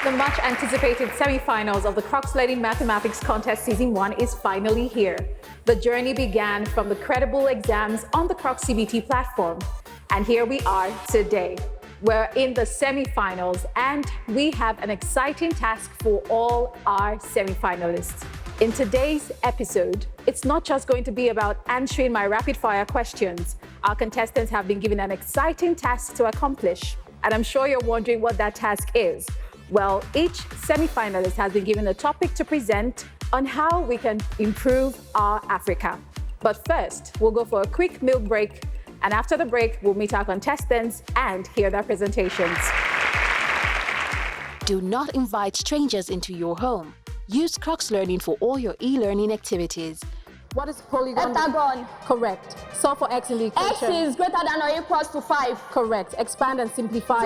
The much anticipated semi-finals of the Cruxlearning Mathematics Contest Season 1 is finally here. The journey began from the credible exams on the CruxCBT platform. And here we are today. We're in the semi-finals and we have an exciting task for all our semi-finalists. In today's episode, it's not just going to be about answering my rapid-fire questions. Our contestants have been given an exciting task to accomplish. And I'm sure you're wondering what that task is. Well, each semi-finalist has been given a topic to present on how we can improve our Africa. But first, we'll go for a quick milk break, and after the break, we'll meet our contestants and hear their presentations. Do not invite strangers into your home. Use Cruxlearning for all your e-learning activities. What is polygon? Heptagon. Correct. Solve for x in the equation. X is greater than or equals to 5. Correct. Expand and simplify.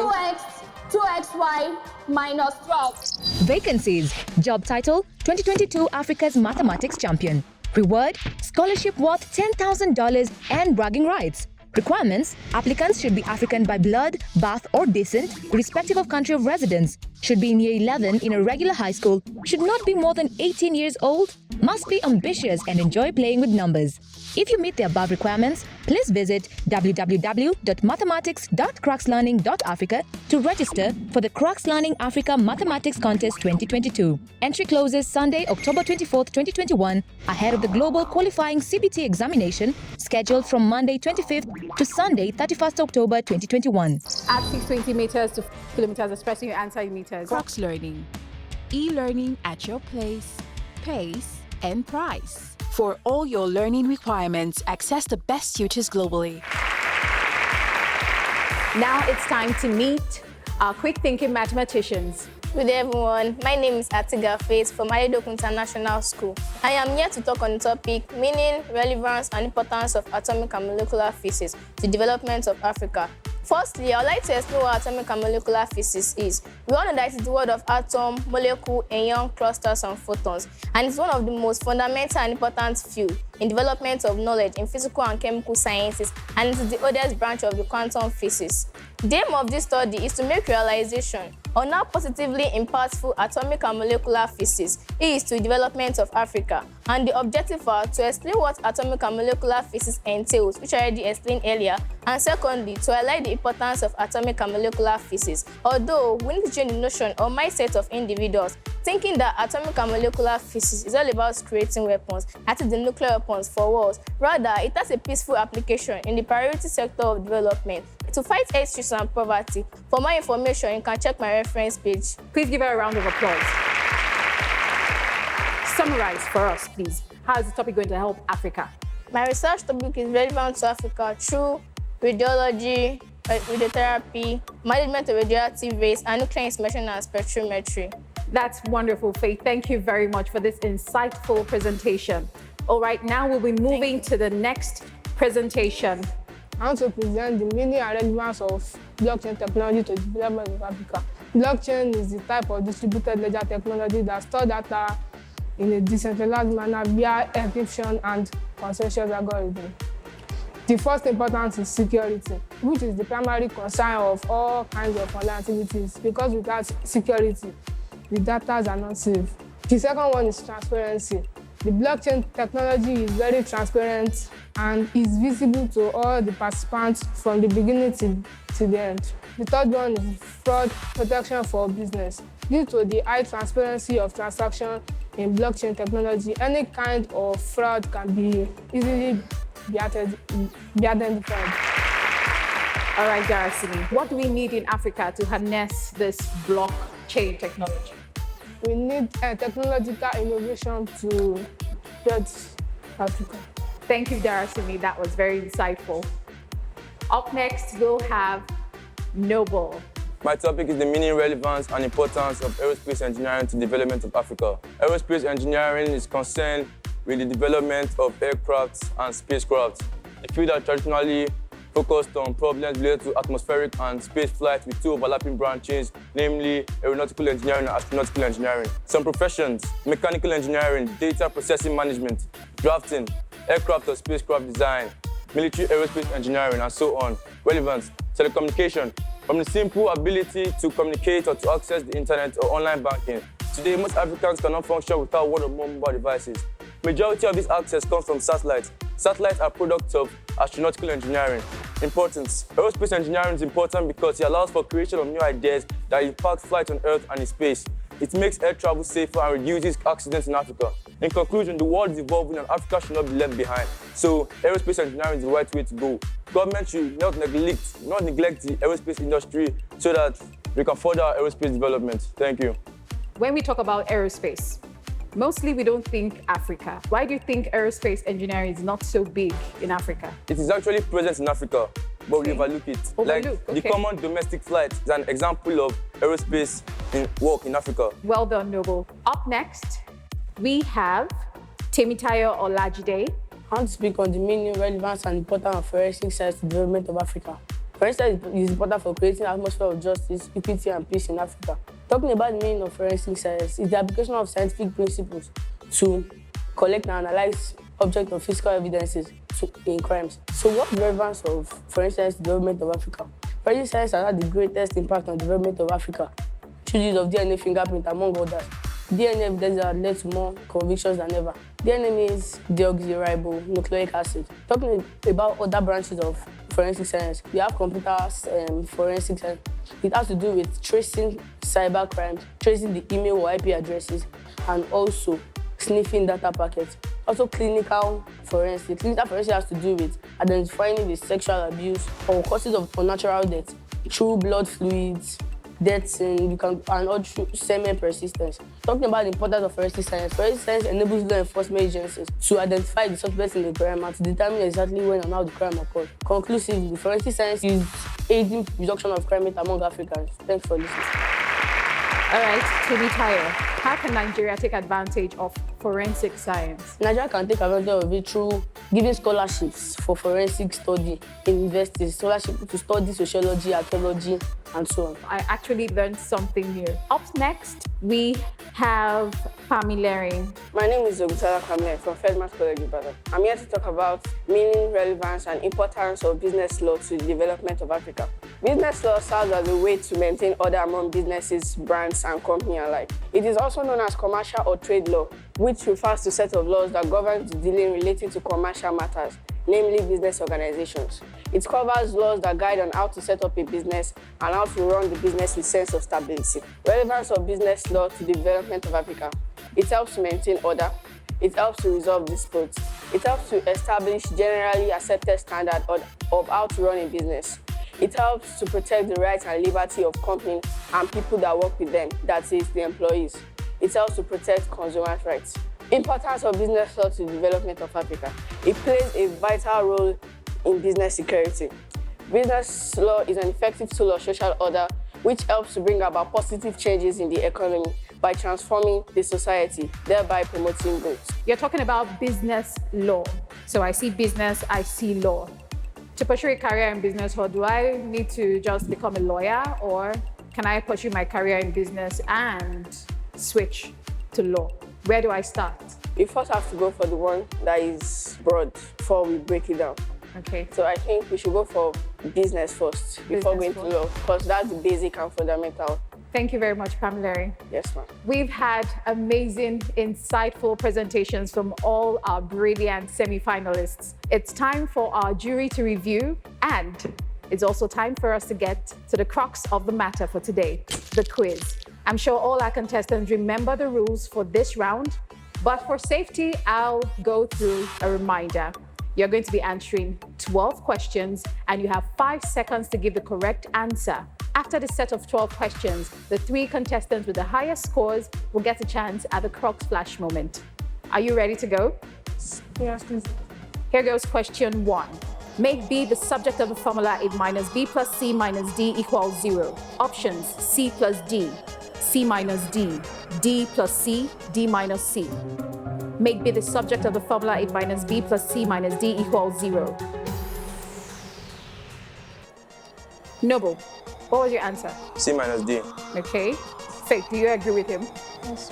2xy minus 12. Vacancies. Job title, 2022 Africa's Mathematics Champion. Reward, scholarship worth $10,000 and bragging rights. Requirements, applicants should be African by blood, birth or descent, irrespective of country of residence, should be in year 11 in a regular high school, should not be more than 18 years old, must be ambitious and enjoy playing with numbers. If you meet the above requirements, please visit www.mathematics.cruxlearning.africa to register for the Cruxlearning Africa Mathematics Contest 2022. Entry closes Sunday, October 24th, 2021, ahead of the global qualifying CBT examination scheduled from Monday 25th to Sunday 31st October 2021. Add 620 meters to kilometers, expressing your answer in meters. Cruxlearning. E-learning at your place, pace, and price. For all your learning requirements, access the best tutors globally. Now it's time to meet our quick-thinking mathematicians. Good day, everyone. My name is Atiga Faith from Ayedoku International School. I am here to talk on the topic meaning, relevance, and importance of atomic and molecular physics to the development of Africa. Firstly, I would like to explain what atomic and molecular physics is. We all know that it's the word of atom, molecule, ion, clusters, and photons, and it's one of the most fundamental and important fields in development of knowledge in physical and chemical sciences, and it is the oldest branch of the quantum physics. The aim of this study is to make realization on how positively impactful atomic and molecular physics is to the development of Africa, and the objective are to explain what atomic and molecular physics entails, which I already explained earlier, and secondly, to highlight the importance of atomic and molecular physics, although we need to change the notion or mindset of individuals thinking that atomic and molecular physics is all about creating weapons, that is the nuclear weapons for wars. Rather, it has a peaceful application in the priority sector of development to fight hate, streets, and poverty. For more information, you can check my reference page. Please give her a round of applause. Summarize for us, please. How is the topic going to help Africa? My research topic is relevant to Africa through radiology, radiotherapy, management of radioactive waste, and nuclear inspection and spectrometry. That's wonderful, Faith. Thank you very much for this insightful presentation. All right, now we'll be moving to the next presentation. I want to present the meaning and relevance of blockchain technology to the development of Africa. Blockchain is the type of distributed ledger technology that stores data in a decentralized manner via encryption and consensus algorithm. The first importance is security, which is the primary concern of all kinds of online activities, because without security, the data are not safe. The second one is transparency. The blockchain technology is very transparent and is visible to all the participants from the beginning to the end. The third one is fraud protection for business. Due to the high transparency of transactions in blockchain technology, any kind of fraud can be easily be identified. All right, Darasimi, what do we need in Africa to harness this blockchain technology? We need a technological innovation to build Africa. Thank you, Darasimi. That was very insightful. Up next, we'll have Noble. My topic is the meaning, relevance, and importance of aerospace engineering to the development of Africa. Aerospace engineering is concerned with the development of aircraft and spacecraft. A field that traditionally focused on problems related to atmospheric and space flight with two overlapping branches, namely aeronautical engineering and astronautical engineering. Some professions: mechanical engineering, data processing management, drafting, aircraft or spacecraft design, military aerospace engineering, and so on. Relevance: telecommunication, From the simple ability to communicate or to access the internet or online banking, today most Africans cannot function without one or more mobile devices. Majority of this access comes from satellites. Satellites are products of astronautical engineering. Importance. Aerospace engineering is important because it allows for creation of new ideas that impact flight on Earth and in space. It makes air travel safer and reduces accidents in Africa. In conclusion, the world is evolving and Africa should not be left behind. So, aerospace engineering is the right way to go. Government should not neglect the aerospace industry so that we can further our aerospace development. Thank you. When we talk about aerospace, mostly we don't think Africa. Why do you think aerospace engineering is not so big in Africa? It is actually present in Africa, but we overlook it. The common domestic flight is an example of aerospace work in Africa. Well done, Noble. Up next, we have Temitayo Olajide. I want to speak on the meaning, relevance, and importance of forensic science to the development of Africa. Forensic science is important for creating an atmosphere of justice, equity, and peace in Africa. Talking about the meaning of forensic science is the application of scientific principles to collect and analyze object or physical evidences in crimes. So what's the relevance of forensic science to the development of Africa? Forensic science has had the greatest impact on the development of Africa through the use of DNA fingerprint, among others. DNA evidence that led to more convictions than ever. DNA means deoxyribonucleic acid. Talking about other branches of forensic science, we have computer forensic science. It has to do with tracing cyber crimes, tracing the email or IP addresses, and also sniffing data packets. Also clinical forensic. Clinical forensic has to do with identifying the sexual abuse or causes of unnatural death through blood fluids, deaths, and all through semen persistence. Talking about the importance of forensic science enables law enforcement agencies to identify the suspects in the crime and to determine exactly when and how the crime occurred. Conclusively, forensic science is aiding reduction of crime rate among Africans. Thanks for listening. All right, Temitayo, how can Nigeria take advantage of forensic science? Nigeria can take advantage of it through giving scholarships for forensic study in universities, scholarships to study sociology, archaeology, and so on. I actually learned something new. Up next, we have Pamilerin. My name is Pamilerin from Fedman's College, Ibadan. I'm here to talk about meaning, relevance, and importance of business law to the development of Africa. Business law serves as a way to maintain order among businesses, brands, and companies alike. It is also known as commercial or trade law, which refers to a set of laws that govern the dealing relating to commercial matters, namely business organizations. It covers laws that guide on how to set up a business and how to run the business with sense of stability. Relevance of business law to the development of Africa. It helps to maintain order. It helps to resolve disputes. It helps to establish generally accepted standards of how to run a business. It helps to protect the rights and liberty of companies and people that work with them, that is, the employees. It helps to protect consumers' rights. Importance of business law to the development of Africa. It plays a vital role in business security. Business law is an effective tool of social order which helps to bring about positive changes in the economy by transforming the society, thereby promoting growth. You're talking about business law. So I see business, I see law. To pursue a career in business law, do I need to just become a lawyer, or can I pursue my career in business and switch to law? Where do I start? You first have to go for the one that is broad before we break it down. Okay. So I think we should go for business first before going to law, because that's the basic and fundamental. Thank you very much, Pamilerin. Yes, ma'am. We've had amazing, insightful presentations from all our brilliant semi-finalists. It's time for our jury to review, and it's also time for us to get to the crux of the matter for today, the quiz. I'm sure all our contestants remember the rules for this round, but for safety, I'll go through a reminder. You're going to be answering 12 questions, and you have 5 seconds to give the correct answer. After the set of 12 questions, the 3 contestants with the highest scores will get a chance at the Crux Flash moment. Are you ready to go? Yes, please. Here goes question 1. Make B the subject of the formula A minus B plus C minus D equals 0. Options: C plus D, C minus D, D plus C, D minus C. Make B the subject of the formula A minus B plus C minus D equals 0. Noble, what was your answer? C minus D. Okay. Faith, do you agree with him? Yes.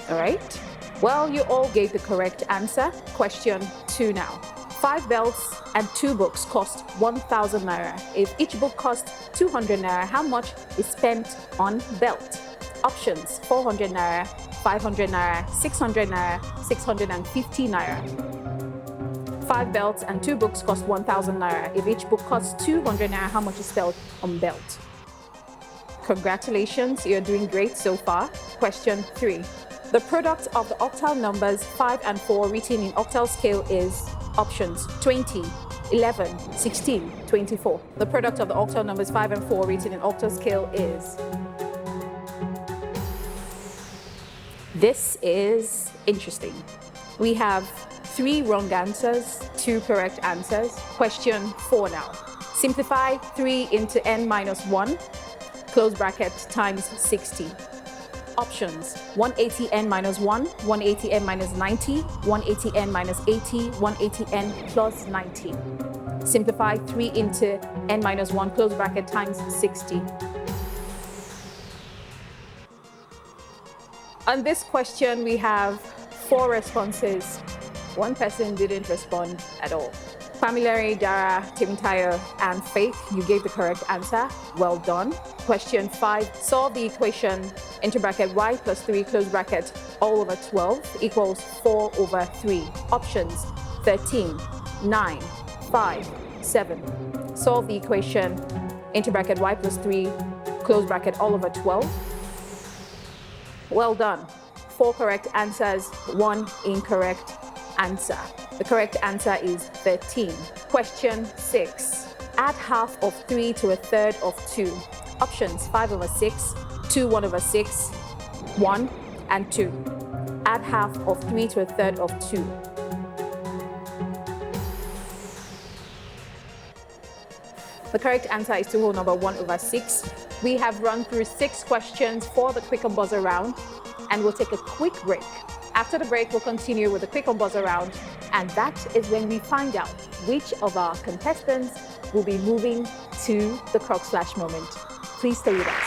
All right. Well, you all gave the correct answer. Question 2 now. 5 belts and 2 books cost 1,000 naira. If each book costs 200 naira, how much is spent on belt? Options: 400 naira, 500 naira, 600 naira, 650 naira. 5 belts and 2 books cost 1,000 naira. If each book costs 200 naira, how much is spent on belt? Congratulations, you're doing great so far. Question 3. The product of the octal numbers 5 and 4 written in octal scale is options: 20, 11, 16, 24. The product of the octal numbers 5 and 4 written in octal scale is... This is interesting. We have 3 wrong answers, 2 correct answers. Question 4 now. Simplify 3 into n minus 1, close bracket, times 60. Options: 180n minus 1, 180n minus 90, 180n minus 80, 180n plus 90. Simplify 3 into n minus 1, close bracket, times 60. On this question, we have 4 responses. 1 person didn't respond at all. Pamilerin, Dara, Temitayo, and Faith, you gave the correct answer. Well done. Question 5, solve the equation into bracket y plus 3 close bracket all over 12 equals 4 over 3. Options: 13, 9, 5, 7. Solve the equation into bracket y plus 3 close bracket all over 12. Well done. 4 correct answers, 1 incorrect answer. The correct answer is 13. Question 6. Add half of 3 to a third of 2. Options: 5 over 6, 2, 1 over 6, 1, and 2. Add half of 3 to a third of 2. The correct answer is 2 whole number 1 over 6. We have run through 6 questions for the quick and buzzer round, and we'll take a quick break. After the break, we'll continue with the quick and buzzer round, and that is when we find out which of our contestants will be moving to the Cruxlearning moment. Please stay with us.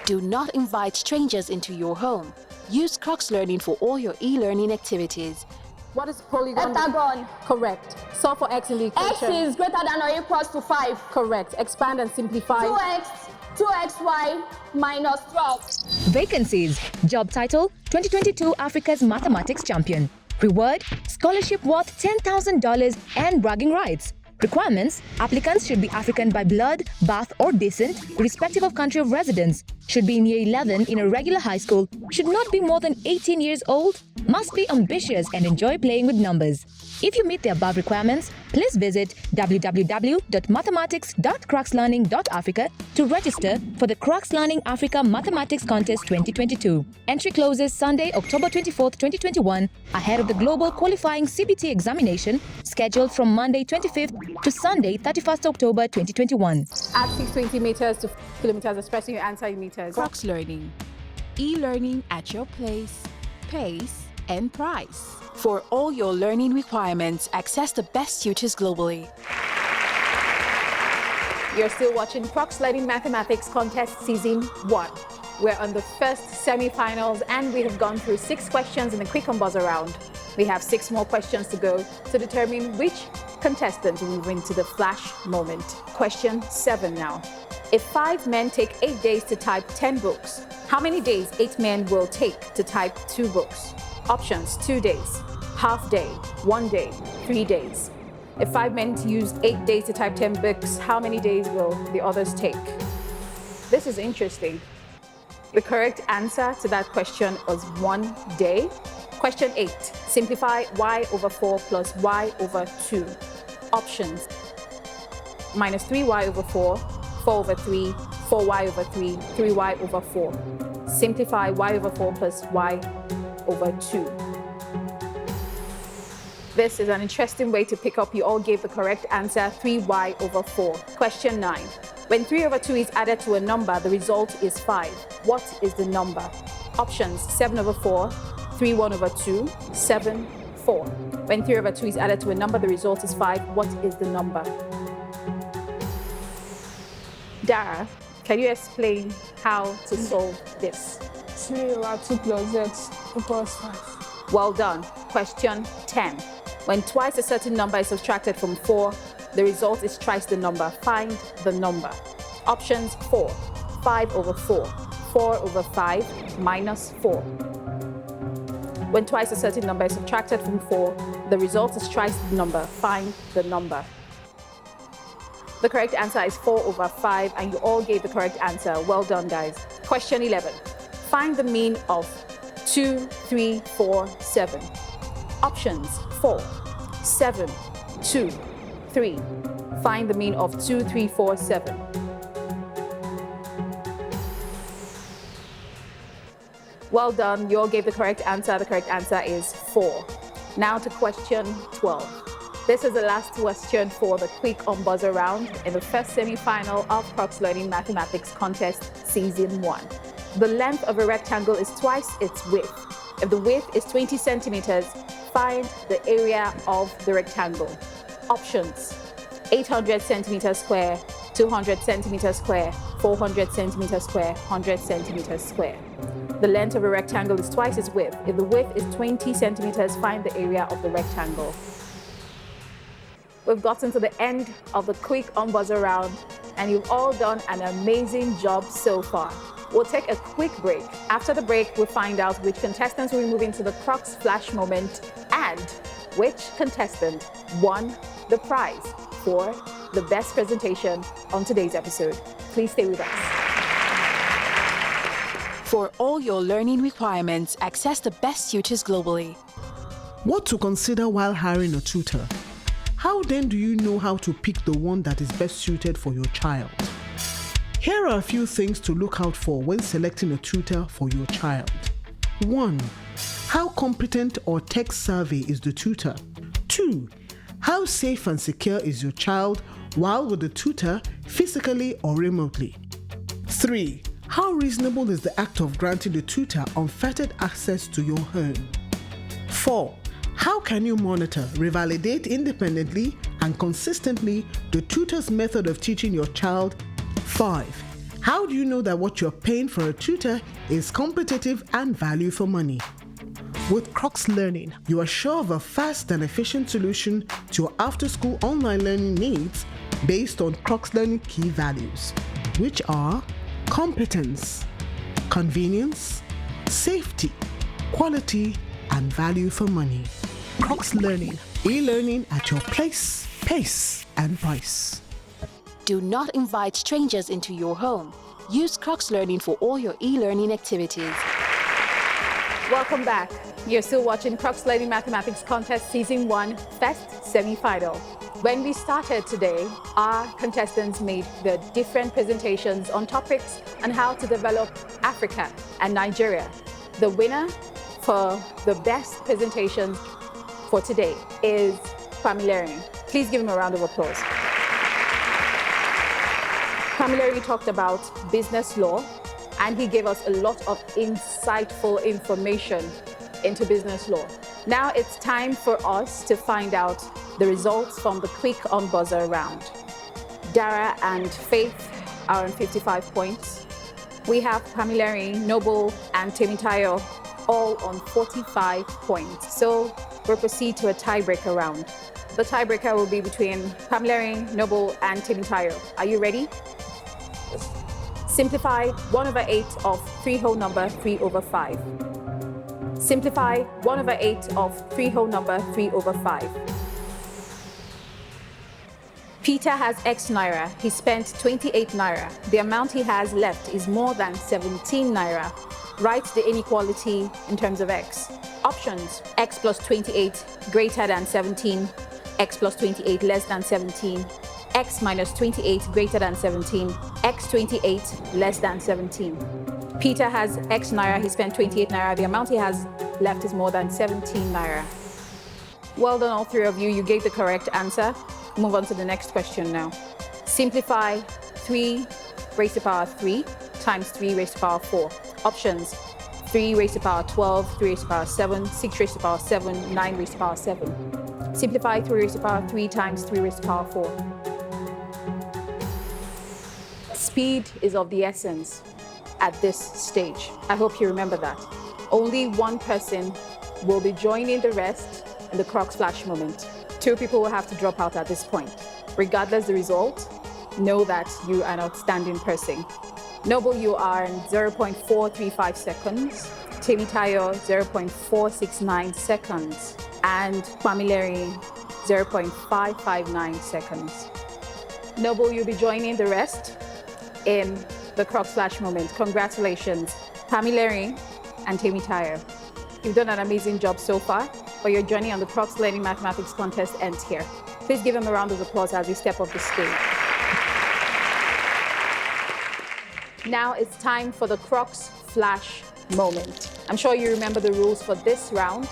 Do not invite strangers into your home. Use Cruxlearning for all your e-learning activities. What is polygon? Heptagon. Correct. Solve for x in the X equation. is greater than or equals to 5. Correct. Expand and simplify. 2xy minus 12. Vacancies. Job title: 2022 Africa's Mathematics Champion. Reward: scholarship worth $10,000 and bragging rights. Requirements: applicants should be African by blood, birth, or descent, irrespective of country of residence. Should be in year 11 in a regular high school. Should not be more than 18 years old. Must be ambitious and enjoy playing with numbers. If you meet the above requirements, please visit www.mathematics.cruxlearning.africa to register for the Cruxlearning Africa Mathematics Contest 2022. Entry closes Sunday, October 24th, 2021, ahead of the global qualifying CBT examination scheduled from Monday 25th to Sunday 31st October 2021. Add 620 meters to kilometers, expressing your answer in meters. Cruxlearning. E-learning at your place, pace, and price. For all your learning requirements, access the best tutors globally. You're still watching Cruxlearning Mathematics Contest Season 1. We're on the first semi-finals, and we have gone through 6 questions in the quick and buzzer round. We have 6 more questions to go to determine which contestant will move into the flash moment. Question 7 now. If 5 men take 8 days to type 10 books, how many days 8 men will take to type 2 books? Options: 2 days, half day, 1 day, 3 days. If 5 men use 8 days to type 10 books, how many days will the others take? This is interesting. The correct answer to that question was 1 day. Question 8. Simplify y over 4 plus y over 2. Options: minus 3y over 4, 4 over 3, 4y over 3, 3y over 4. Simplify y over 4 plus y over 2. This is an interesting way to pick up. You all gave the correct answer, 3y over 4. Question 9. When 3 over 2 is added to a number, the result is 5. What is the number? Options: 7 over 4, 3, 1 over 2, 7, 4. When 3 over 2 is added to a number, the result is 5. What is the number? Dara, can you explain how to solve this? 3 over 2 plus x equals 5. Well done. Question 10. When twice a certain number is subtracted from 4, the result is twice the number. Find the number. Options 4, 5 over 4, 4 over 5, minus 4. When twice a certain number is subtracted from 4, the result is twice the number. Find the number. The correct answer is 4 over 5, and you all gave the correct answer. Well done, guys. Question 11. Find the mean of 2, 3, 4, 7. Options 4, 7, 2, 3. Find the mean of 2, 3, 4, 7. Well done, you all gave the correct answer. The correct answer is 4. Now to question 12. This is the last question for the quick on buzzer round in the first semi-final of Cruxlearning Mathematics Contest Season 1. The length of a rectangle is twice its width. If the width is 20 centimeters, find the area of the rectangle. Options: 800 centimeters square, 200 centimeters square, 400 centimeters square, 100 centimeters square. The length of a rectangle is twice its width. If the width is 20 centimeters, find the area of the rectangle. We've gotten to the end of the quick on buzzer round, and you've all done an amazing job so far. We'll take a quick break. After the break, we'll find out which contestants will move into the Crux Flash moment and which contestant won the prize for the best presentation on today's episode. Please stay with us. For all your learning requirements, access the best tutors globally. What to consider while hiring a tutor? How then do you know how to pick the one that is best suited for your child? Here are a few things to look out for when selecting a tutor for your child. 1. How competent or tech-savvy is the tutor? 2. How safe and secure is your child while with the tutor, physically or remotely? 3. How reasonable is the act of granting the tutor unfettered access to your home? 4. How can you monitor, revalidate independently and consistently the tutor's method of teaching your child? 5. How do you know that what you're paying for a tutor is competitive and value for money? With Cruxlearning, you are sure of a fast and efficient solution to your after-school online learning needs based on Cruxlearning key values, which are competence, convenience, safety, quality, and value for money. Cruxlearning, e-learning at your place, pace, and price. Do not invite strangers into your home. Use Cruxlearning for all your e-learning activities. Welcome back. You're still watching Cruxlearning Mathematics Contest Season 1 First Semi-Final. When we started today, our contestants made the different presentations on topics on how to develop Africa and Nigeria. The winner for the best presentation for today is Pamilerin. Please give him a round of applause. Pamilerin talked about business law, and he gave us a lot of insightful information into business law. Now it's time for us to find out the results from the quick on buzzer round. Dara and Faith are on 55 points. We have Pamilerin, Noble, and Temitayo all on 45 points. So we'll proceed to a tiebreaker round. The tiebreaker will be between Pamilerin, Noble, and Temitayo. Are you ready? Yes. Simplify 1 over 8 of 3 whole number 3 over 5. Simplify 1 over 8 of 3 whole number 3 over 5. Peter has X naira. He spent 28 naira. The amount he has left is more than 17 naira. Write the inequality in terms of X. Options: X plus 28 greater than 17, X plus 28 less than 17, X minus 28 greater than 17, X 28 less than 17. Peter has X naira. He spent 28 naira. The amount he has left is more than 17 naira. Well done, all three of you. You gave the correct answer. Move on to the next question now. Simplify 3 raised to power 3 times 3 raised to power 4. Options: 3 raised to power 12, 3 raised to power 7, 6 raised to power 7, 9 raised to power 7. Simplify 3 raised to power 3 times 3 raised to power 4. Speed is of the essence at this stage. I hope you remember that. Only one person will be joining the rest in the Crux Flash moment. 2 people will have to drop out at this point. Regardless the result, know that you are an outstanding person. Noble, you are in 0.435 seconds. Temitayo, 0.469 seconds. And Pamilerin, 0.559 seconds. Noble, you'll be joining the rest in the Crux Flash moment. Congratulations, Pamilerin and Temitayo. You've done an amazing job so far, but your journey on the Cruxlearning Mathematics Contest ends here. Please give them a round of applause as you step off the stage. Now it's time for the Crux Flash moment. I'm sure you remember the rules for this round.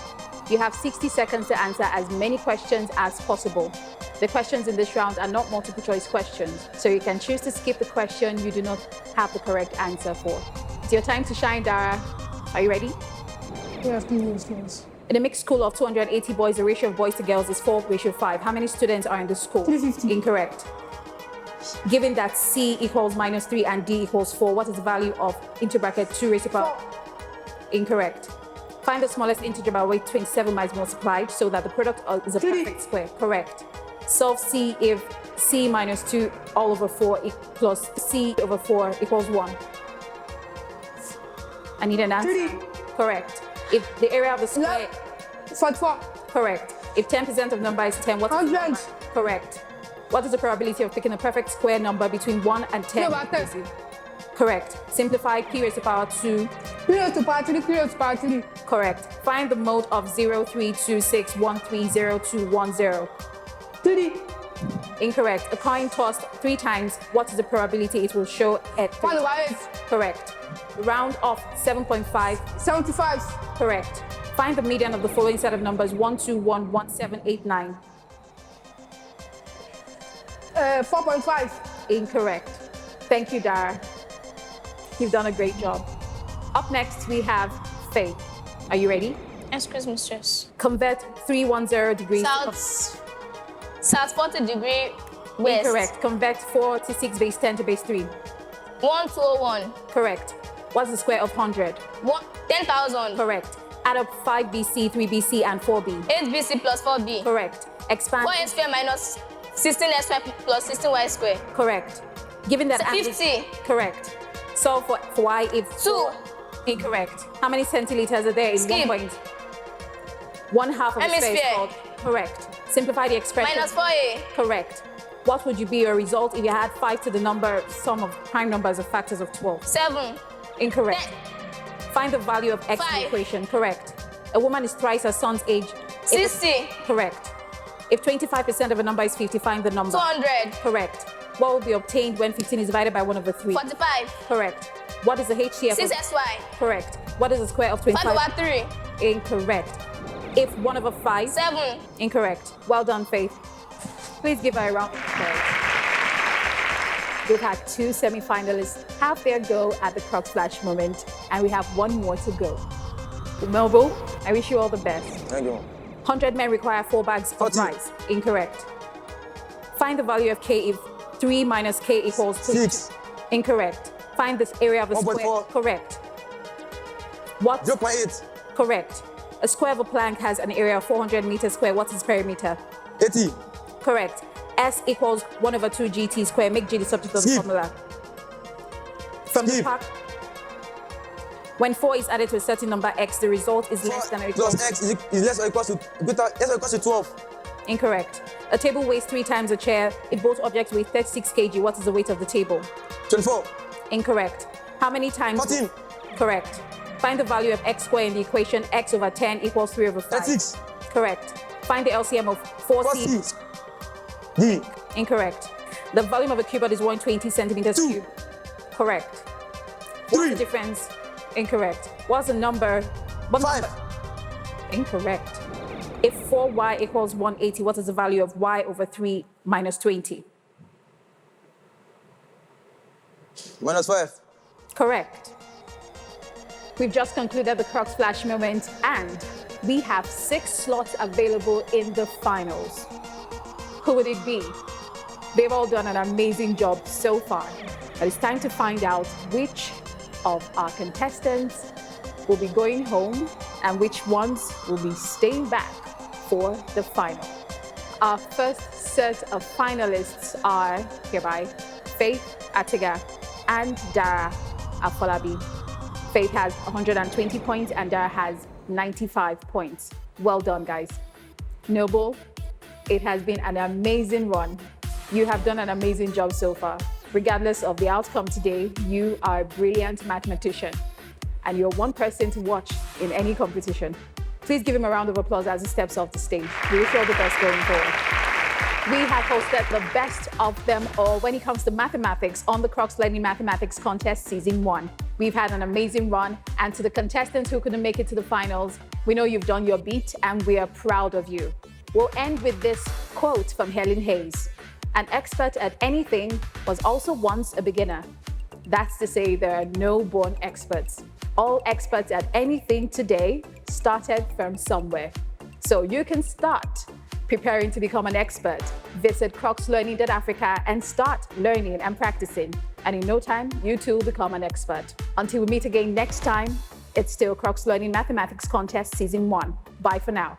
You have 60 seconds to answer as many questions as possible. The questions in this round are not multiple choice questions, so you can choose to skip the question you do not have the correct answer for. It's your time to shine, Dara. Are you ready? Yes, please. In a mixed school of 280 boys, the ratio of boys to girls is 4:5. How many students are in the school? 350. Incorrect. Given that C equals -3 and D equals 4, what is the value of into bracket 2 raised to power? 4. Incorrect. Find the smallest integer by weight 27 miles multiplied so that the product is a 3. perfect square. Correct. Solve C if C minus 2 all over 4 plus C over 4 equals 1. I need an answer. 3. Correct. If the area of the square... 44. Correct. If 10% of number is 10, what is the 100. number? Correct. What is the probability of picking a perfect square number between 1 and 10? About 10. Correct. Simplify P raised to power 2. 3 raised to power 3, 3 raised to power 3. Correct. Find the mode of 0.326130.10. 3. Incorrect. A coin tossed 3 times, what is the probability it will show at 3? 1/8. Correct. Round off 7.5. 75. Correct. Find the median of the following set of numbers 1211789. 4.5. Incorrect. Thank you, Dara. You've done a great job. Up next, we have Faith. Are you ready? Excuse me, stress. Convert 310 degrees. South 40 degree west. Incorrect. Convert 46 base 10 to base 3. 1201. Correct. What's the square of 100? 10,000. Correct. Add up 5 BC, 3 BC, and 4B. 8 BC plus 4B. Correct. Expand. 4x square minus 16x square plus 16y square. Correct. Given that 50. Correct. Solve for y if 2. Incorrect. How many centiliters are there in Skip. 1 point? 1/2 of the Hemisphere. space called. Correct. Simplify the expression. Minus 4a. Correct. What would be your result if you had 5 to the number sum of prime numbers of factors of 12? 7. Incorrect. 10. Find the value of x in the 5. equation. Correct. A woman is thrice her son's age. 60. Correct. If 25% of a number is 50, find the number. 200. Correct. What will be obtained when 15 is divided by 1/3? 45. Correct. What is the HCF? 6xy. Correct. What is the square of 25? 5/3. Incorrect. If 1/5? 7. Incorrect. Well done, Faith. Please give her a round of applause. We've had 2 semi-finalists have their go at the Crux Flash moment, and we have 1 more to go. Melville, I wish you all the best. Thank you. 100 men require 4 bags of 40. rice. Incorrect. Find the value of k if 3 minus k equals 2. 6. Incorrect. Find this area of a 1.4. square. Correct. What? 0.8. Correct. A square of a plank has an area of 400 meters square. What is perimeter? 80. Correct. S equals 1/2 GT square. Make G the subject of the Skip. formula. From the Skip. pack. When 4 is added to a certain number x, the result is less than or equal Plus x is less or equal to less or equal to 12. Incorrect. A table weighs 3 times a chair. If both objects weigh 36 kg, what is the weight of the table? 24. Incorrect. How many times? 14. Correct. Find the value of x squared in the equation x over 10 equals 3/5. 36. Correct. Find the LCM of 4C. 40. D. Incorrect. The volume of a cubed is 120 centimeters 2. cubed. Correct. What's 3. the difference? Incorrect. What's the number? What 5. number? Incorrect. If 4y equals 180, what is the value of y over 3 minus 20? Minus 5. Correct. We've just concluded the Crux Flash moment, and we have 6 slots available in the finals. Who would it be? They've all done an amazing job so far, but it's time to find out which of our contestants will be going home and which ones will be staying back for the final. Our first set of finalists are hereby Faith Atiga and Dara Afolabi. Faith has 120 points and Dara has 95 points. Well done, guys. Noble, it has been an amazing run. You have done an amazing job so far. Regardless of the outcome today, you are a brilliant mathematician and you're one person to watch in any competition. Please give him a round of applause as he steps off the stage. We wish you all the best going forward. We have hosted the best of them all when it comes to mathematics on the Cruxlearning Mathematics Contest Season 1. We've had an amazing run, and to the contestants who couldn't make it to the finals, we know you've done your beat and we are proud of you. We'll end with this quote from Helen Hayes. An expert at anything was also once a beginner. That's to say there are no born experts. All experts at anything today started from somewhere. So you can start preparing to become an expert. Visit cruxlearning.africa and start learning and practicing. And in no time, you too will become an expert. Until we meet again next time, it's still Cruxlearning Mathematics Contest Season 1. Bye for now.